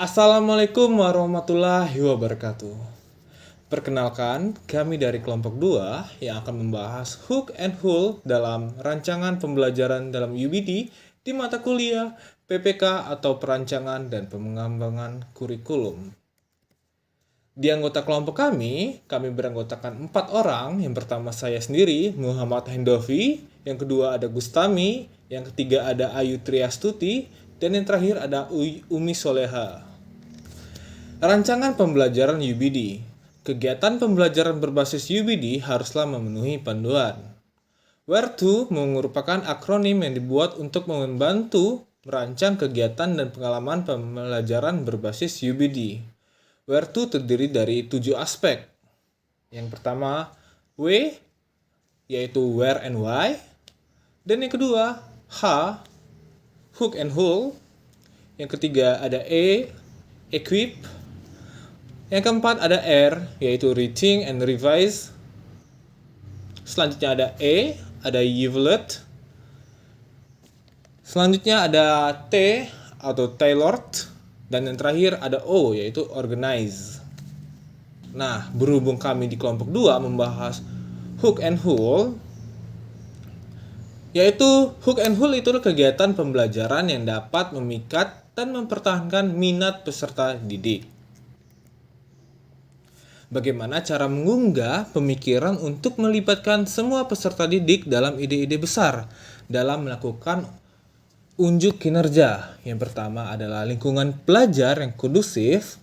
Assalamualaikum warahmatullahi wabarakatuh. Perkenalkan, kami dari kelompok 2 yang akan membahas hook and hold dalam rancangan pembelajaran dalam UBD di mata kuliah, PPK atau perancangan dan pengembangan kurikulum. Di anggota kelompok kami beranggotakan 4 orang. Yang pertama saya sendiri, Muhammad Hendovi. Yang kedua ada Gustami. Yang ketiga ada Ayu Triastuti. Dan yang terakhir ada Umi Soleha. Rancangan pembelajaran UBD. Kegiatan pembelajaran berbasis UBD haruslah memenuhi panduan. Where to merupakan akronim yang dibuat untuk membantu merancang kegiatan dan pengalaman pembelajaran berbasis UBD. Where to terdiri dari 7 aspek. Yang pertama, W, yaitu where and why. Dan yang kedua, H, hook and hold. Yang ketiga ada E, equip. Yang keempat ada R, yaitu reaching and revise. Selanjutnya ada E, ada evaluate. Selanjutnya ada T atau tailored. Dan yang terakhir ada O, yaitu organize. Nah, berhubung kami di kelompok 2 membahas hook and hold, yaitu hook and hold itu kegiatan pembelajaran yang dapat memikat dan mempertahankan minat peserta didik. Bagaimana cara mengunggah pemikiran untuk melibatkan semua peserta didik dalam ide-ide besar dalam melakukan unjuk kinerja. Yang pertama adalah lingkungan belajar yang kondusif.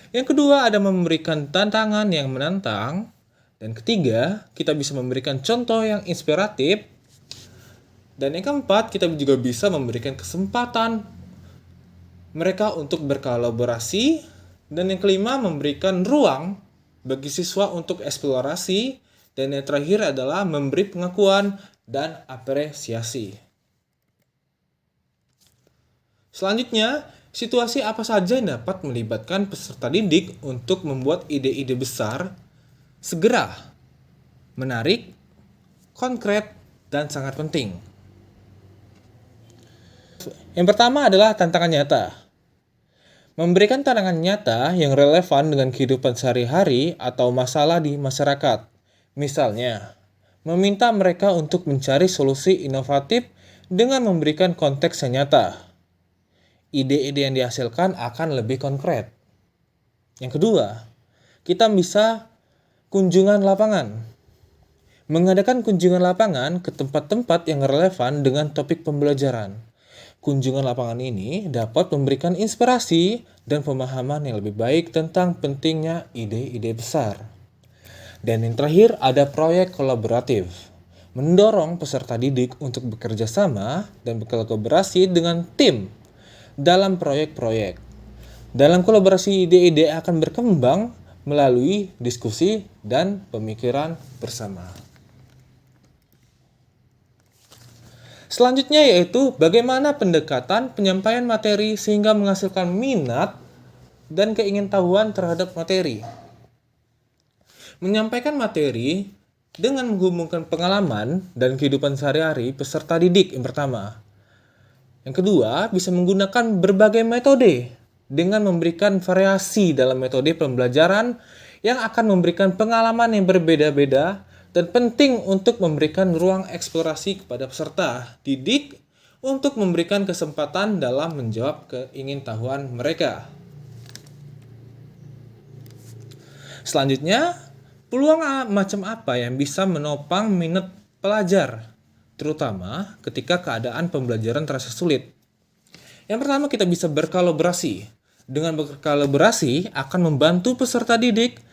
Yang kedua ada memberikan tantangan yang menantang. Dan ketiga, kita bisa memberikan contoh yang inspiratif. Dan yang keempat, kita juga bisa memberikan kesempatan mereka untuk berkolaborasi. Dan yang kelima, memberikan ruang bagi siswa untuk eksplorasi. Dan yang terakhir adalah memberi pengakuan dan apresiasi. Selanjutnya, situasi apa saja yang dapat melibatkan peserta didik untuk membuat ide-ide besar, segera, menarik, konkret, dan sangat penting. Yang pertama adalah tantangan nyata. Memberikan tantangan nyata yang relevan dengan kehidupan sehari-hari atau masalah di masyarakat. Misalnya, meminta mereka untuk mencari solusi inovatif dengan memberikan konteks yang nyata. Ide-ide yang dihasilkan akan lebih konkret. Yang kedua, kita bisa kunjungan lapangan. Mengadakan kunjungan lapangan ke tempat-tempat yang relevan dengan topik pembelajaran. Kunjungan lapangan ini dapat memberikan inspirasi dan pemahaman yang lebih baik tentang pentingnya ide-ide besar. Dan yang terakhir ada proyek kolaboratif. Mendorong peserta didik untuk bekerja sama dan berkolaborasi dengan tim dalam proyek-proyek. Dalam kolaborasi ide-ide akan berkembang melalui diskusi dan pemikiran bersama. Selanjutnya yaitu bagaimana pendekatan penyampaian materi sehingga menghasilkan minat dan keingintahuan terhadap materi. Menyampaikan materi dengan menghubungkan pengalaman dan kehidupan sehari-hari peserta didik yang pertama. Yang kedua, bisa menggunakan berbagai metode dengan memberikan variasi dalam metode pembelajaran yang akan memberikan pengalaman yang berbeda-beda dan penting untuk memberikan ruang eksplorasi kepada peserta didik untuk memberikan kesempatan dalam menjawab keingintahuan mereka. Selanjutnya, peluang macam apa yang bisa menopang minat pelajar, terutama ketika keadaan pembelajaran terasa sulit. Yang pertama, kita bisa berkolaborasi. Dengan berkolaborasi akan membantu peserta didik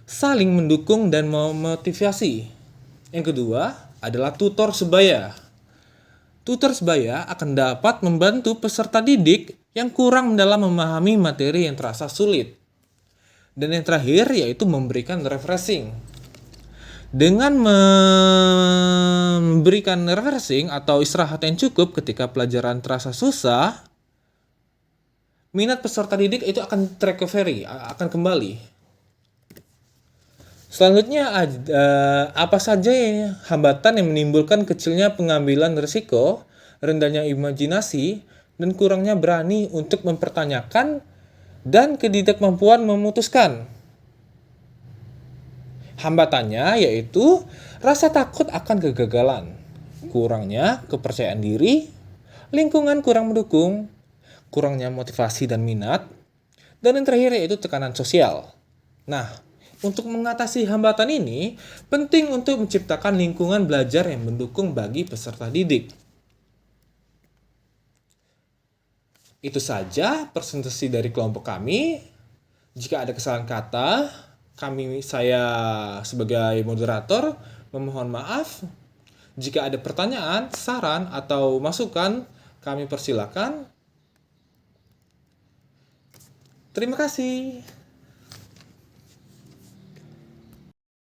saling mendukung dan memotivasi. Yang kedua adalah tutor sebaya. Tutor sebaya akan dapat membantu peserta didik yang kurang dalam memahami materi yang terasa sulit. Dan yang terakhir yaitu memberikan refreshing. Dengan memberikan refreshing atau istirahat yang cukup ketika pelajaran terasa susah, minat peserta didik itu akan recovery, akan kembali. Selanjutnya apa saja hambatan yang menimbulkan kecilnya pengambilan risiko, rendahnya imajinasi, dan kurangnya berani untuk mempertanyakan dan ketidakmampuan memutuskan. Hambatannya yaitu rasa takut akan kegagalan, kurangnya kepercayaan diri, lingkungan kurang mendukung, kurangnya motivasi dan minat, dan yang terakhir yaitu tekanan sosial. Nah, untuk mengatasi hambatan ini, penting untuk menciptakan lingkungan belajar yang mendukung bagi peserta didik. Itu saja presentasi dari kelompok kami. Jika ada kesalahan kata, saya sebagai moderator memohon maaf. Jika ada pertanyaan, saran, atau masukan, kami persilakan. Terima kasih.